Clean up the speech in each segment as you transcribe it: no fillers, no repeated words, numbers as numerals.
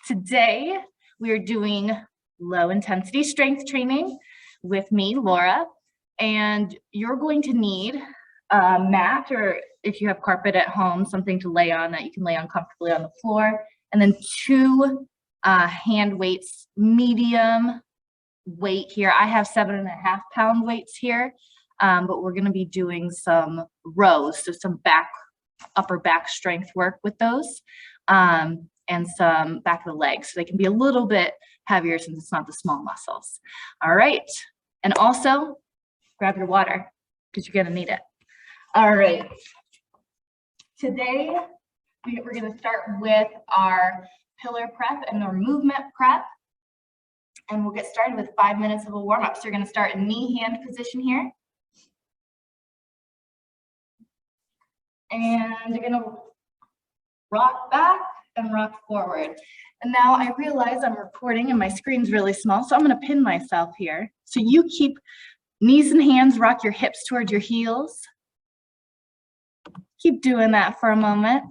Today, we are doing low intensity strength training with me, Laura, and you're going to need a mat, or if you have carpet at home, something to lay on that you can lay on comfortably on the floor, and then two hand weights, medium weight here. I have 7.5 pound weights here, but we're going to be doing some rows, so some upper back strength work with those, and some back of the legs, so they can be a little bit heavier since it's not the small muscles. All right, and also grab your water because you're going to need it. All right, today we're going to start with our pillar prep and our movement prep. And we'll get started with 5 minutes of a warm-up. So you're going to start in knee-hand position here. And you're going to rock back and rock forward. And now I realize I'm recording and my screen's really small, so I'm going to pin myself here. So you keep knees and hands, rock your hips towards your heels. Keep doing that for a moment.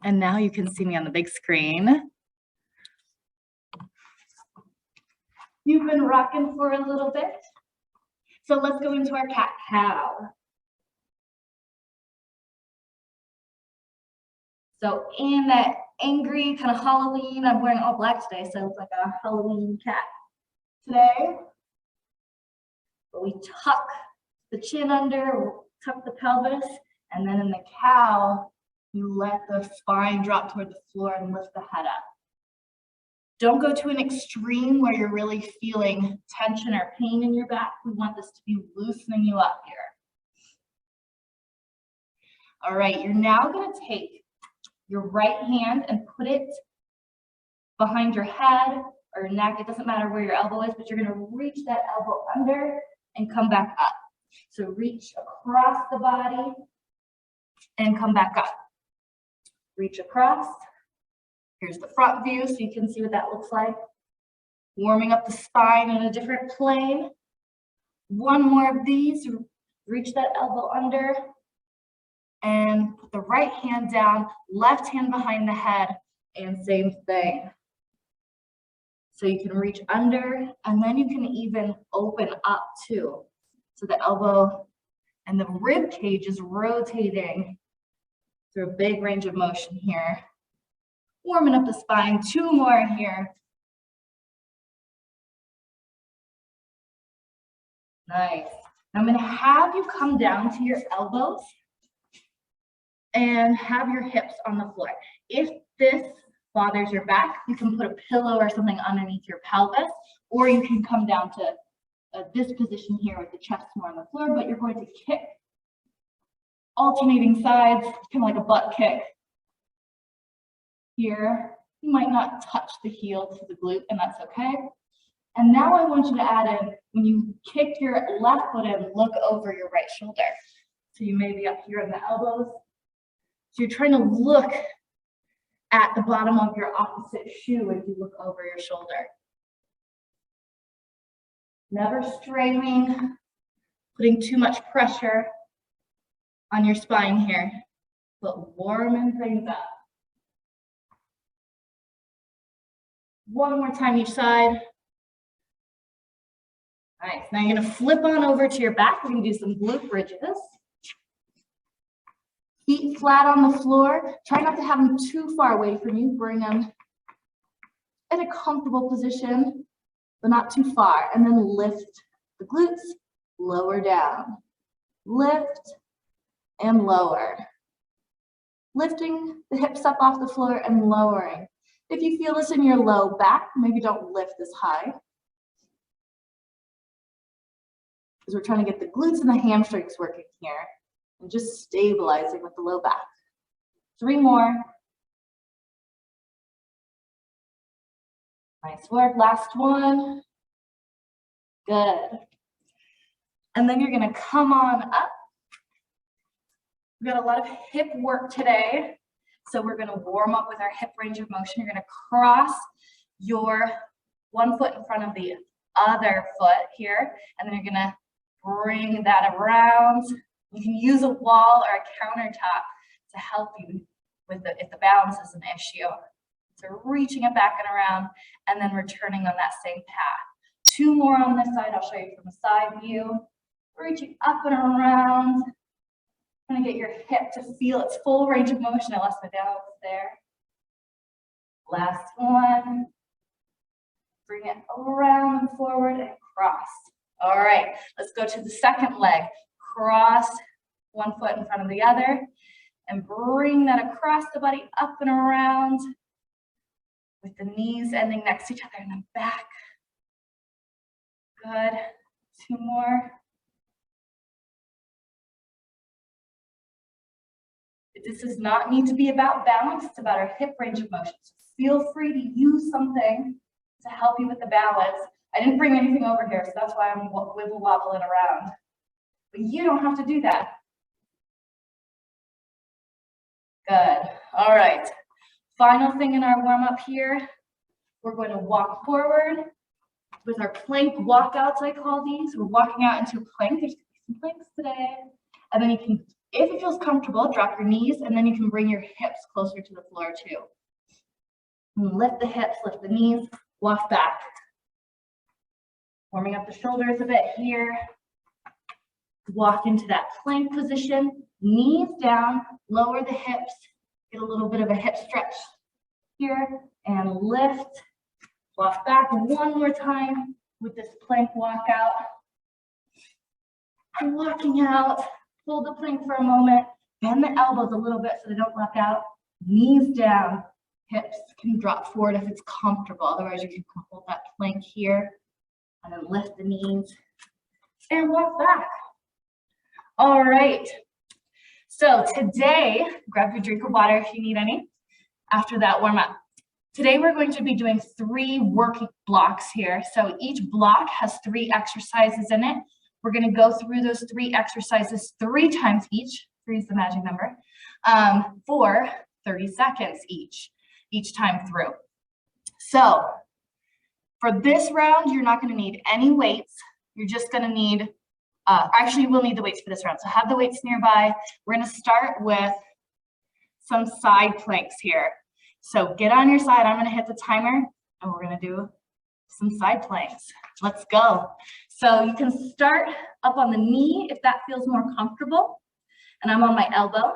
And now you can see me on the big screen. You've been rocking for a little bit. So let's go into our cat-cow. So in that angry kind of Halloween, I'm wearing all black today, so it's like a Halloween cat today. But we tuck the chin under, tuck the pelvis, and then in the cow, you let the spine drop toward the floor and lift the head up. Don't go to an extreme where you're really feeling tension or pain in your back. We want this to be loosening you up here. All right, you're now going to take your right hand and put it behind your head or neck. It doesn't matter where your elbow is, but you're going to reach that elbow under and come back up. So reach across the body and come back up. Reach across. Here's the front view so you can see what that looks like. Warming up the spine in a different plane. One more of these. Reach that elbow under and put the right hand down, left hand behind the head, and same thing. So you can reach under, and then you can even open up too. So the elbow and the rib cage is rotating through a big range of motion here. Warming up the spine, two more here. Nice. Now I'm going to have you come down to your elbows and have your hips on the floor. If this bothers your back, you can put a pillow or something underneath your pelvis, or you can come down to this position here with the chest more on the floor, but you're going to kick alternating sides, kind of like a butt kick. Here, you might not touch the heel to the glute, and that's okay. And now I want you to add in, when you kick your left foot in, look over your right shoulder. So you may be up here in the elbows. So you're trying to look at the bottom of your opposite shoe as you look over your shoulder. Never straining, putting too much pressure on your spine here, but warming things up. One more time each side. Nice. Now you're going to flip on over to your back. We're going to do some glute bridges. Feet flat on the floor. Try not to have them too far away from you. Bring them in a comfortable position, but not too far. And then lift the glutes, lower down. Lift and lower. Lifting the hips up off the floor and lowering. If you feel this in your low back, maybe don't lift this high. Because we're trying to get the glutes and the hamstrings working here and just stabilizing with the low back. 3 more. Nice work, last one. Good. And then you're gonna come on up. We've got a lot of hip work today. So we're going to warm up with our hip range of motion. You're going to cross your one foot in front of the other foot here, and then you're going to bring that around. You can use a wall or a countertop to help you if the balance is an issue. So reaching it back and around and then returning on that same path. 2 more on this side. I'll show you from a side view. Reaching up and around. Trying to get your hip to feel its full range of motion. I lost my balance there. Last one. Bring it around and forward and cross. All right, let's go to the second leg. Cross one foot in front of the other and bring that across the body, up and around with the knees ending next to each other and then back. Good. 2 more. This does not need to be about balance. It's about our hip range of motion. So feel free to use something to help you with the balance. I didn't bring anything over here, so that's why I'm wibble wobbling around. But you don't have to do that. Good. All right. Final thing in our warm up here, we're going to walk forward with our plank walkouts, I call these. We're walking out into a plank. There's some planks today. And then you can, if it feels comfortable, drop your knees, and then you can bring your hips closer to the floor too. And lift the hips, lift the knees, walk back. Warming up the shoulders a bit here. Walk into that plank position, knees down, lower the hips, get a little bit of a hip stretch here, and lift. Walk back one more time with this plank walkout. And walking out, hold the plank for a moment, bend the elbows a little bit so they don't lock out. Knees down, hips can drop forward if it's comfortable. Otherwise, you can hold that plank here and then lift the knees and walk back. All right. So today, grab your drink of water if you need any after that warm up. Today, we're going to be doing 3 working blocks here. So each block has 3 exercises in it. We're going to go through those 3 exercises 3 times each. 3 is the magic number, for 30 seconds each time through. So for this round, you're not going to need any weights. You're just going to need, actually, you will need the weights for this round. So have the weights nearby. We're going to start with some side planks here. So get on your side. I'm going to hit the timer, and we're going to do some side planks. Let's go. So you can start up on the knee if that feels more comfortable. And I'm on my elbow.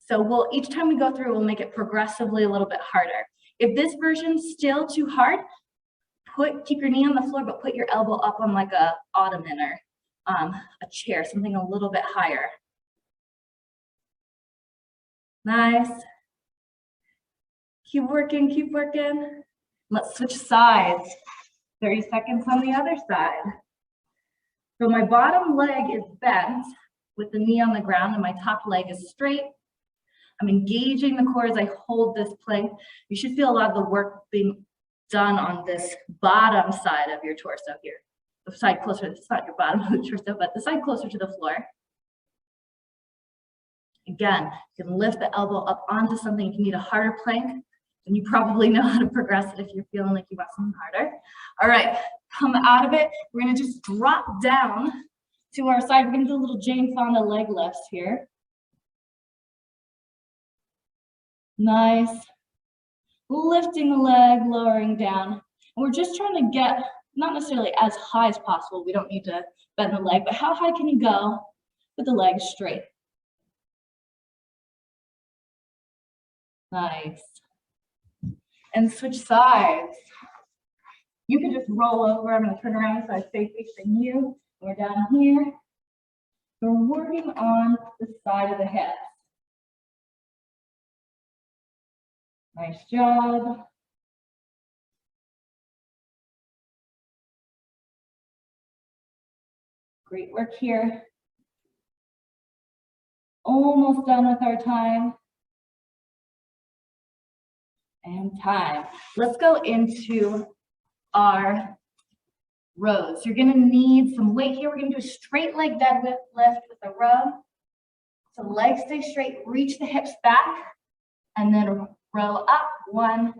So each time we go through, we'll make it progressively a little bit harder. If this version's still too hard, keep your knee on the floor, but put your elbow up on like a ottoman or a chair, something a little bit higher. Nice. Keep working, keep working. Let's switch sides. 30 seconds on the other side. So my bottom leg is bent with the knee on the ground and my top leg is straight. I'm engaging the core as I hold this plank. You should feel a lot of the work being done on this bottom side of your torso here. The side closer, it's not your bottom of the torso, but the side closer to the floor. Again, you can lift the elbow up onto something. If you need a harder plank, then you probably know how to progress it if you're feeling like you want something harder. All right, come out of it. We're gonna just drop down to our side. We're gonna do a little Jane Fonda leg lifts here. Nice. Lifting the leg, lowering down. And we're just trying to get, not necessarily as high as possible. We don't need to bend the leg, but how high can you go with the leg straight? Nice. And switch sides. You can just roll over. I'm going to turn around so I stay facing you. We're down here. We're working on the side of the hips. Nice job. Great work here. Almost done with our time. And time. Let's go into our rows. You're going to need some weight here. We're going to do a straight leg deadlift with a row. So legs stay straight, reach the hips back, and then row up. 1,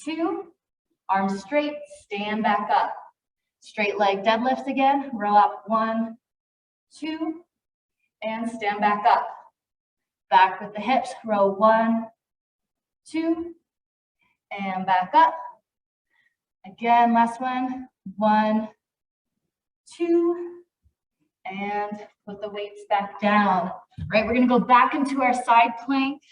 2, arms straight, stand back up. Straight leg deadlifts again, row up. 1, 2, and stand back up. Back with the hips, row 1, 2, and back up. Again, last one, 1, 2, and put the weights back down. Right, we're gonna go back into our side plank.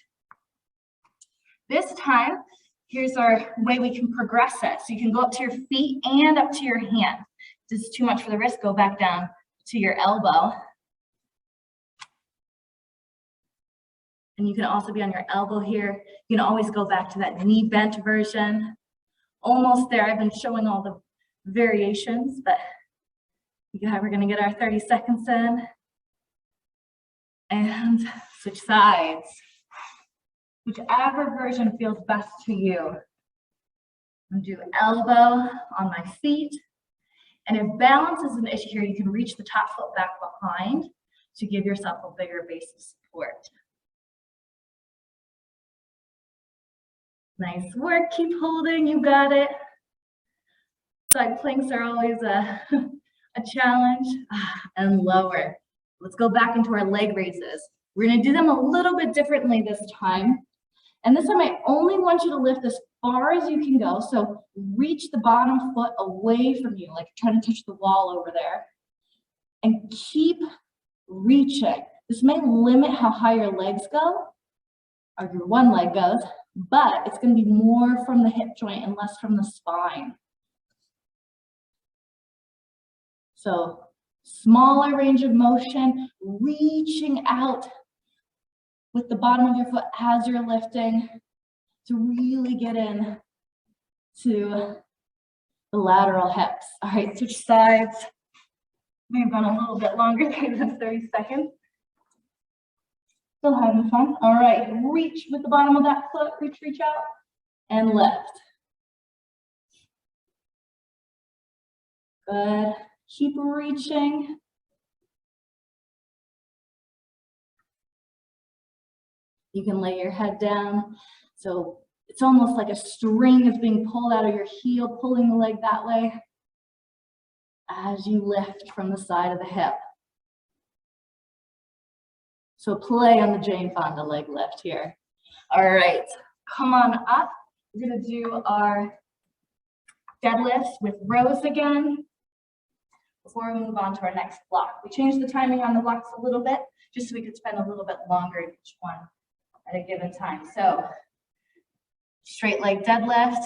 This time, here's our way we can progress it. So you can go up to your feet and up to your hand. If this is too much for the wrist, go back down to your elbow. And you can also be on your elbow here. You can always go back to that knee bent version. Almost there. I've been showing all the variations, but we're gonna get our 30 seconds in. And switch sides. Whichever version feels best to you. I'm gonna do elbow on my feet. And if balance is an issue here, you can reach the top foot back behind to give yourself a bigger base of support. Nice work, keep holding, you got it. Side planks are always a challenge. And lower. Let's go back into our leg raises. We're gonna do them a little bit differently this time. And this time I only want you to lift as far as you can go. So reach the bottom foot away from you, like you're trying to touch the wall over there. And keep reaching. This may limit how high your legs go, or your one leg goes, but it's going to be more from the hip joint and less from the spine. So smaller range of motion, reaching out with the bottom of your foot as you're lifting to really get in to the lateral hips. All right, switch sides. May have gone a little bit longer than 30 seconds. Still having fun. All right, reach with the bottom of that foot, reach out, and lift. Good. Keep reaching. You can lay your head down. So it's almost like a string is being pulled out of your heel, pulling the leg that way as you lift from the side of the hip. So play on the Jane Fonda leg lift here. All right, come on up. We're gonna do our deadlifts with rows again before we move on to our next block. We changed the timing on the blocks a little bit just so we could spend a little bit longer in each one at a given time. So straight leg deadlift,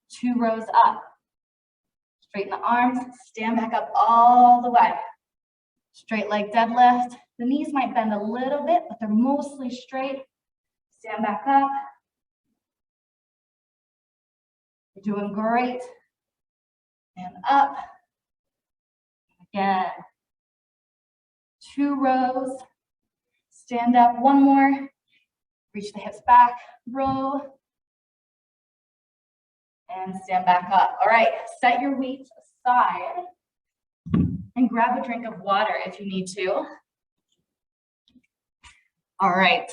2 rows up. Straighten the arms, stand back up all the way. Straight leg deadlift. The knees might bend a little bit, but they're mostly straight. Stand back up. You're doing great. And up. Again. 2 rows. Stand up, 1 more. Reach the hips back, row. And stand back up. All right, set your weights aside and grab a drink of water if you need to. All right,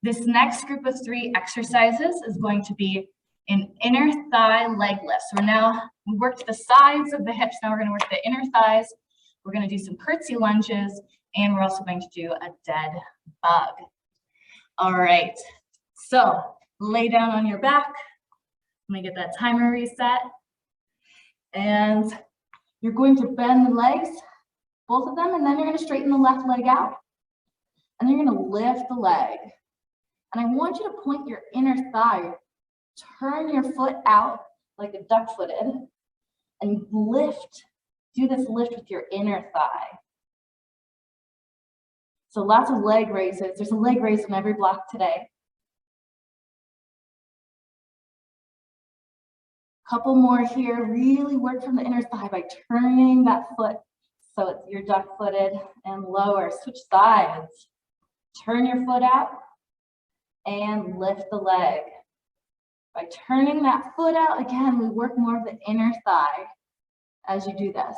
this next group of 3 exercises is going to be an inner thigh leg lift. So we worked the sides of the hips, now we're gonna work the inner thighs. We're gonna do some curtsy lunges, and we're also going to do a dead bug. All right, so lay down on your back. Let me get that timer reset. And you're going to bend the legs, both of them, and then you're gonna straighten the left leg out. And you're gonna lift the leg. And I want you to point your inner thigh, turn your foot out like a duck-footed, and lift, do this lift with your inner thigh. So lots of leg raises. There's a leg raise in every block today. Couple more here. Really work from the inner thigh by turning that foot so you're duck-footed and lower. Switch sides. Turn your foot out and lift the leg. By turning that foot out, again, we work more of the inner thigh as you do this.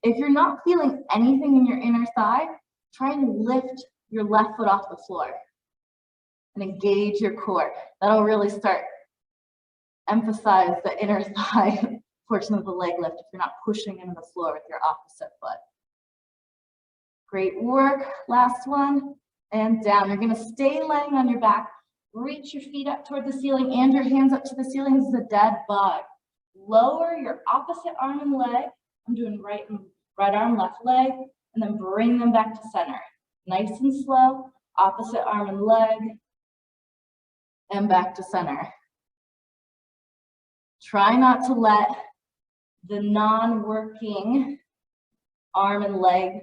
If you're not feeling anything in your inner thigh, try and lift your left foot off the floor and engage your core. That'll really start emphasize the inner thigh portion of the leg lift if you're not pushing into the floor with your opposite foot. Great work. Last one. and down. You're gonna stay laying on your back. Reach your feet up toward the ceiling and your hands up to the ceiling. This is a dead bug. Lower your opposite arm and leg. I'm doing right arm, left leg, and then bring them back to center. Nice and slow, opposite arm and leg, and back to center. Try not to let the non-working arm and leg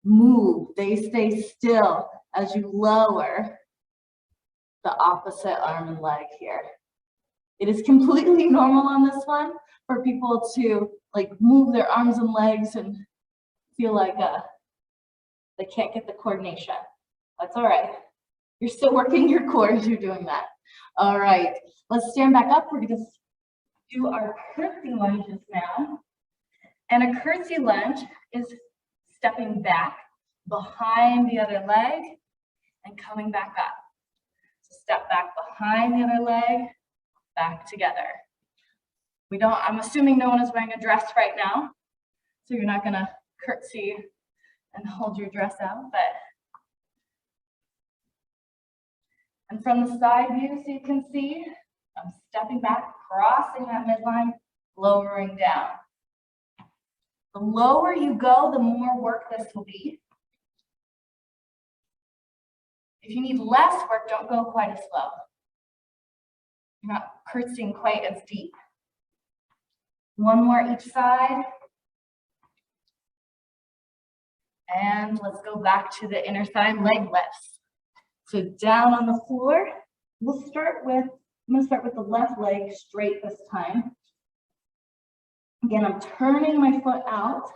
move. They stay still as you lower the opposite arm and leg here. It is completely normal on this one for people to like move their arms and legs and feel like they can't get the coordination. That's all right. You're still working your core as you're doing that. All right, let's stand back up. We're gonna do our curtsy lunges now. And a curtsy lunge is stepping back behind the other leg and coming back up. So step back behind the other leg, back together. I'm assuming no one is wearing a dress right now, so you're not gonna curtsy and hold your dress out, and from the side view, so you can see, I'm stepping back, crossing that midline, lowering down. The lower you go, the more work this will be. If you need less work, don't go quite as slow. You're not curtsying quite as deep. One more each side. And let's go back to the inner thigh leg lifts. So down on the floor, I'm gonna start with the left leg straight this time. Again, I'm turning my foot out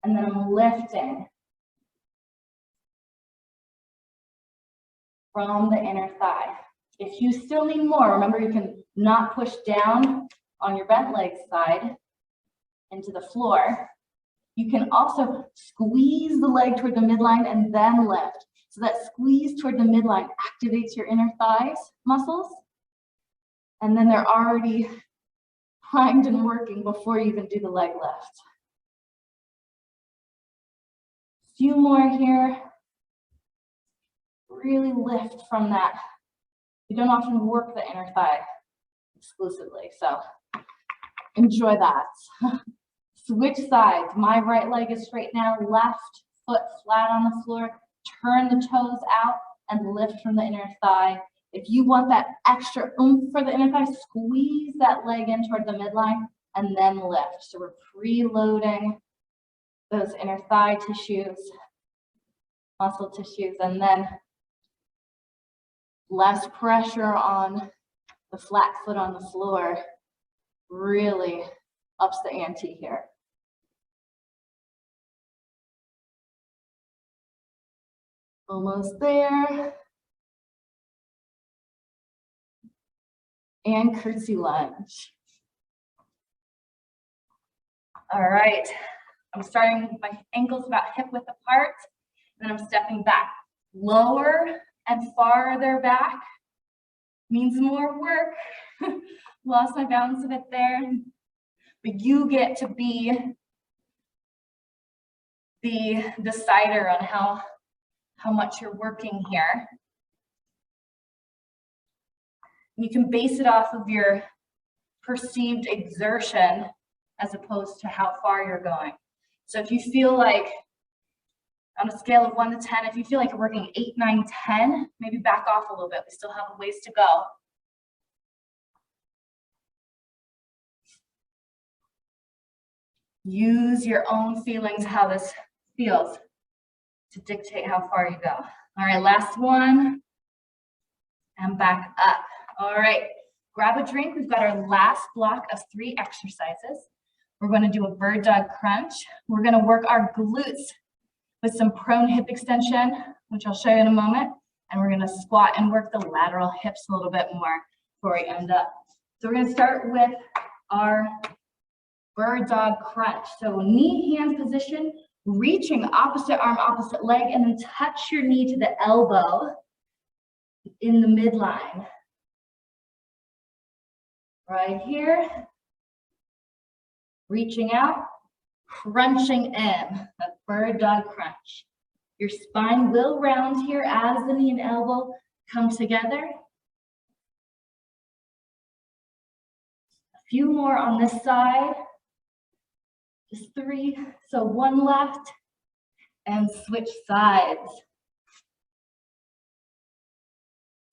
and then I'm lifting from the inner thigh. If you still need more, remember you can not push down on your bent leg side into the floor. You can also squeeze the leg toward the midline and then lift. So that squeeze toward the midline activates your inner thighs muscles. And then they're already primed and working before you even do the leg lift. A few more here. Really lift from that. We don't often work the inner thigh exclusively, so enjoy that. Switch sides. My right leg is straight now, left foot flat on the floor. Turn the toes out and lift from the inner thigh. If you want that extra oomph for the inner thigh, squeeze that leg in toward the midline and then lift. So we're preloading those inner thigh tissues, muscle tissues, and then less pressure on the flat foot on the floor really ups the ante here. Almost there. And curtsy lunge. All right, I'm starting with my ankles about hip width apart, and then I'm stepping back. Lower and farther back means more work. Lost my balance a bit there, but you get to be the decider on how much you're working here. You can base it off of your perceived exertion as opposed to how far you're going. So if you feel like, on a scale of 1 to 10, if you feel like you're working 8, 9, 10, maybe back off a little bit. We still have a ways to go. Use your own feelings, how this feels, to dictate how far you go. All right, last one, and back up. All right, grab a drink. We've got our last block of 3 exercises. We're going to do a bird dog crunch. We're going to work our glutes with some prone hip extension, which I'll show you in a moment. And we're going to squat and work the lateral hips a little bit more before we end up. So we're going to start with our bird dog crunch. So knee hand position, reaching opposite arm, opposite leg, and then touch your knee to the elbow in the midline. Right here. Reaching out, crunching in, a bird dog crunch. Your spine will round here as the knee and elbow come together. A few more on this side. Just 3, so 1 left, and switch sides.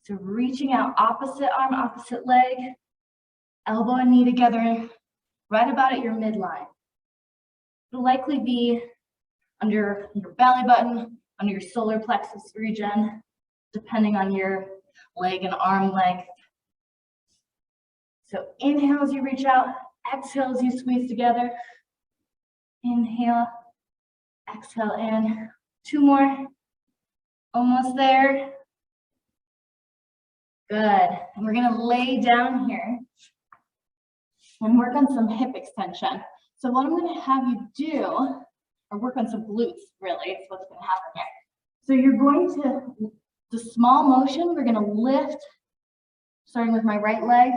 So reaching out, opposite arm, opposite leg, elbow and knee together, right about at your midline. It'll likely be under your belly button, under your solar plexus region, depending on your leg and arm length. So inhale as you reach out, exhale as you squeeze together. Inhale, exhale in. 2 more, almost there. Good, and we're gonna lay down here and work on some hip extension. So what I'm gonna have you do, or work on some glutes really, is what's gonna happen here. So you're going to, the small motion, we're gonna lift, starting with my right leg,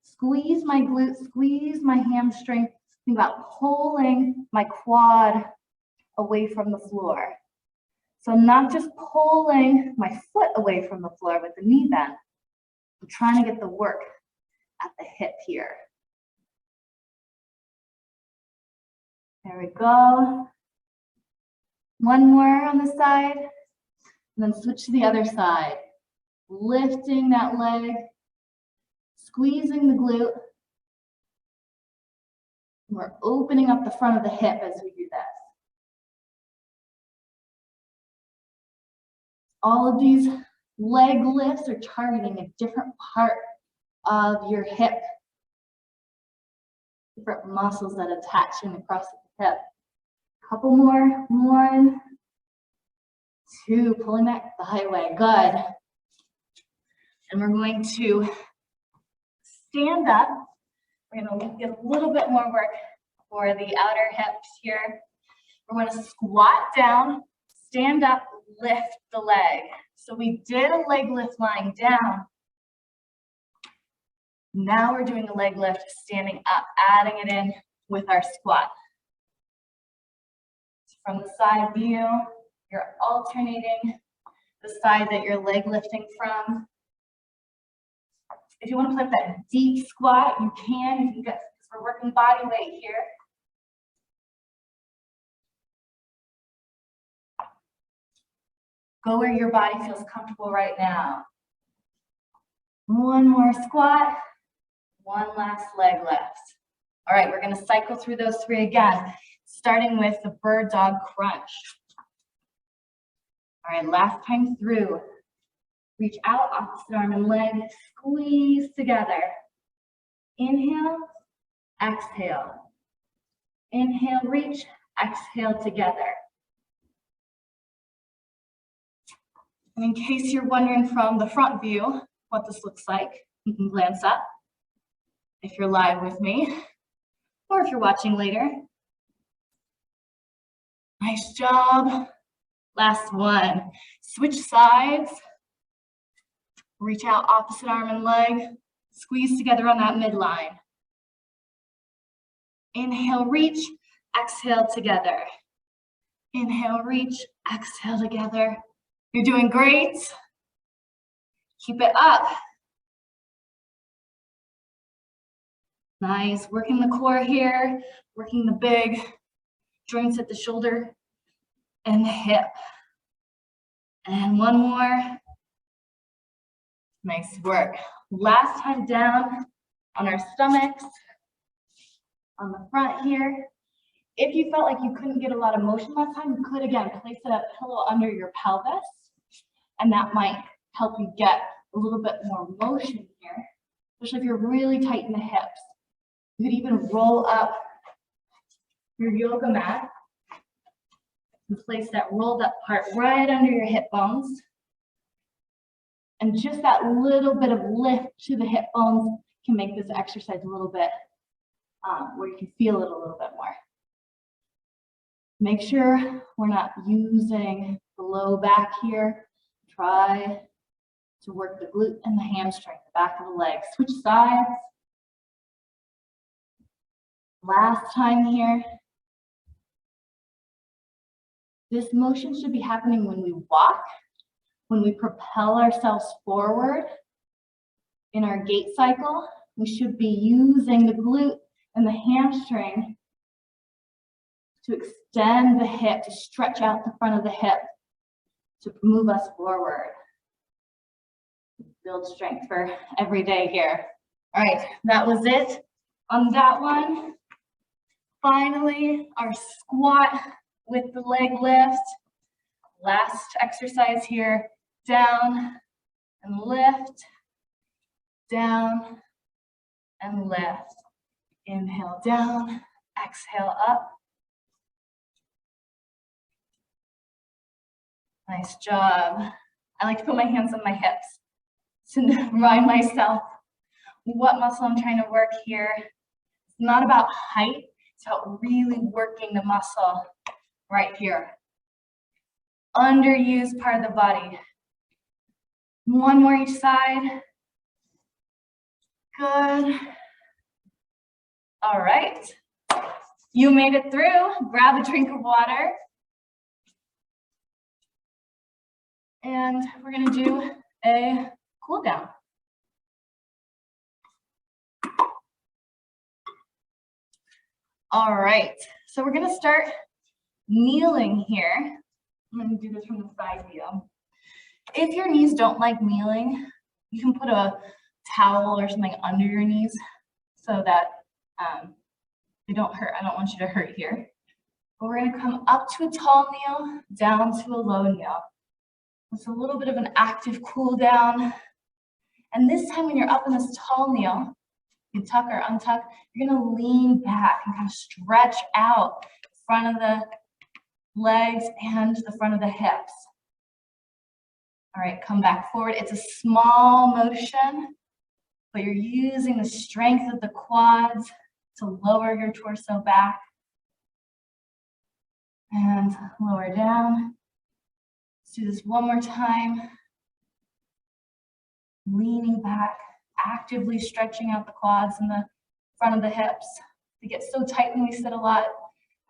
squeeze my glute, squeeze my hamstring, think about pulling my quad away from the floor. So not just pulling my foot away from the floor with the knee bend, I'm trying to get the work at the hip here. There we go. 1 more on the side, and then switch to the other side. Lifting that leg, squeezing the glute. We're opening up the front of the hip as we do this. All of these leg lifts are targeting a different part of your hip, different muscles that attach and across the hip. Couple more, 1, 2, pulling that thigh away, good. And we're going to stand up. We're gonna get a little bit more work for the outer hips here. We're gonna squat down, stand up, lift the leg. So we did a leg lift lying down. Now we're doing a leg lift standing up, adding it in with our squat. So from the side view, you're alternating the side that you're leg lifting from. If you want to play with that deep squat, you can. You can get, because we're working body weight here. Go where your body feels comfortable right now. 1 more squat, 1 last leg lift. All right, we're going to cycle through those 3 again, starting with the bird dog crunch. All right, last time through. Reach out, opposite arm and leg, squeeze together. Inhale, exhale. Inhale, reach, exhale together. And in case you're wondering from the front view what this looks like, you can glance up if you're live with me, or if you're watching later. Nice job. Last one. Switch sides. Reach out, opposite arm and leg. Squeeze together on that midline. Inhale, reach. Exhale together. Inhale, reach. Exhale together. You're doing great. Keep it up. Nice. Working the core here. Working the big joints at the shoulder and the hip. And 1 more. Nice work. Last time down on our stomachs, on the front here. If you felt like you couldn't get a lot of motion last time, you could again place that pillow under your pelvis, and that might help you get a little bit more motion here, especially if you're really tight in the hips. You could even roll up your yoga mat and place that rolled up part right under your hip bones. And just that little bit of lift to the hip bones can make this exercise a little bit, where you can feel it a little bit more. Make sure we're not using the low back here. Try to work the glute and the hamstring, the back of the leg. Switch sides. Last time here. This motion should be happening when we walk, when we propel ourselves forward in our gait cycle. We should be using the glute and the hamstring to extend the hip, to stretch out the front of the hip, to move us forward. Build strength for every day here. All right, that was it on that one. Finally, our squat with the leg lift. Last exercise here. Down and lift, down and lift. Inhale down, exhale up. Nice job. I like to put my hands on my hips to remind myself what muscle I'm trying to work here. It's not about height, it's about really working the muscle right here. Underused part of the body. One more each side. Good. All right. You made it through. Grab a drink of water. And we're going to do a cool down. All right. So we're going to start kneeling here. I'm going to do this from the side view. If your knees don't like kneeling, you can put a towel or something under your knees so that they don't hurt. I don't want you to hurt here. But we're going to come up to a tall kneel, down to a low kneel. It's a little bit of an active cool down. And this time when you're up in this tall kneel, you tuck or untuck, you're going to lean back and kind of stretch out the front of the legs and the front of the hips. All right, come back forward. It's a small motion, but you're using the strength of the quads to lower your torso back. And lower down. Let's do this one more time. Leaning back, actively stretching out the quads and the front of the hips. We get so tight when we sit a lot,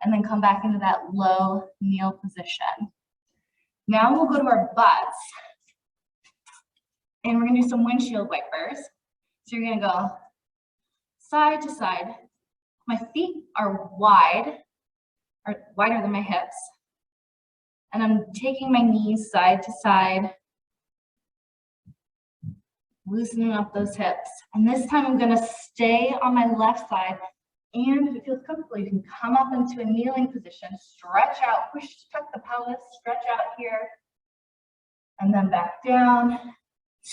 and then come back into that low kneel position. Now we'll go to our butts. And we're gonna do some windshield wipers. So you're gonna go side to side. My feet are wide, or wider than my hips. And I'm taking my knees side to side, loosening up those hips. And this time I'm gonna stay on my left side. And if it feels comfortable, you can come up into a kneeling position, stretch out, push, tuck the pelvis, stretch out here, and then back down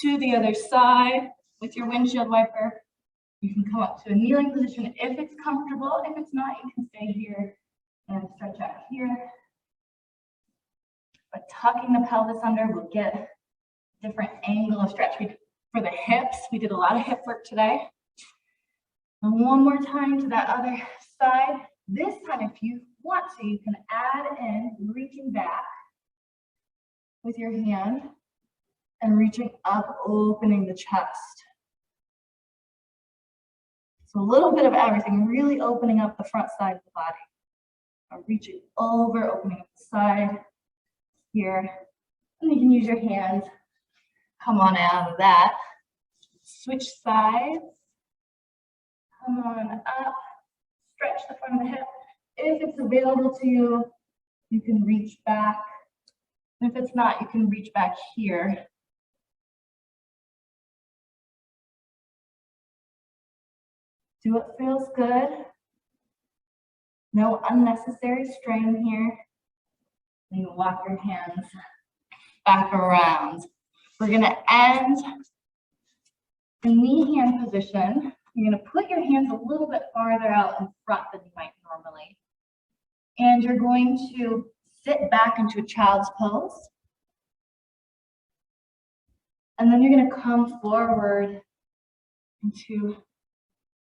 to the other side with your windshield wiper. You can come up to a kneeling position if it's comfortable. If it's not, you can stay here and stretch out here. But tucking the pelvis under will get a different angle of stretch. For the hips, we did a lot of hip work today. And one more time to that other side. This time, if you want to, you can add in reaching back with your hand and reaching up, opening the chest. So a little bit of everything, really opening up the front side of the body. I'm reaching over, opening up the side here. And you can use your hands. Come on out of that. Switch sides. Come on up. Stretch the front of the hip. If it's available to you, you can reach back. And if it's not, you can reach back here. Do what feels good. No unnecessary strain here. And you walk your hands back around. We're going to end the knee hand position. You're going to put your hands a little bit farther out in front than you might normally. And you're going to sit back into a child's pose. And then you're going to come forward into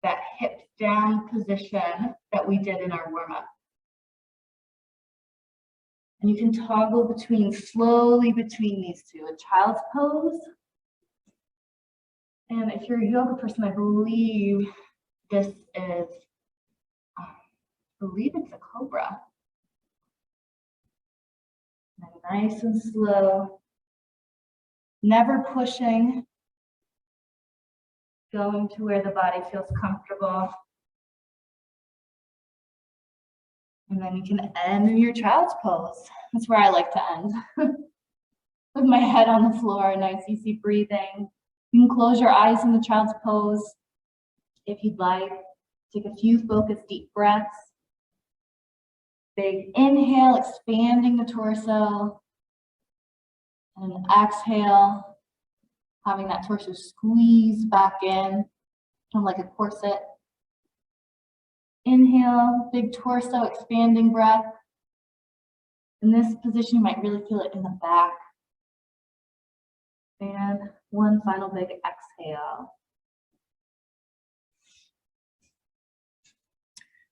that hips down position that we did in our warm-up. And you can toggle slowly between these two, a child's pose. And if you're a yoga person, I believe this is, I believe it's a cobra. Nice and slow. Never pushing. Going to where the body feels comfortable. And then you can end in your child's pose. That's where I like to end. With my head on the floor, nice easy breathing. You can close your eyes in the child's pose if you'd like. Take a few focused deep breaths. Big inhale, expanding the torso. And an exhale, having that torso squeeze back in, kind of like a corset. Inhale, big torso, expanding breath. In this position, you might really feel it in the back. And one final big exhale.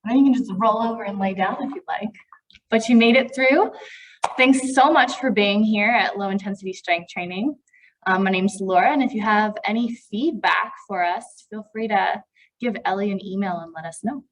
And you can just roll over and lay down if you'd like. But you made it through. Thanks so much for being here at Low Intensity Strength Training. My name's Laura, and if you have any feedback for us, feel free to give Ellie an email and let us know.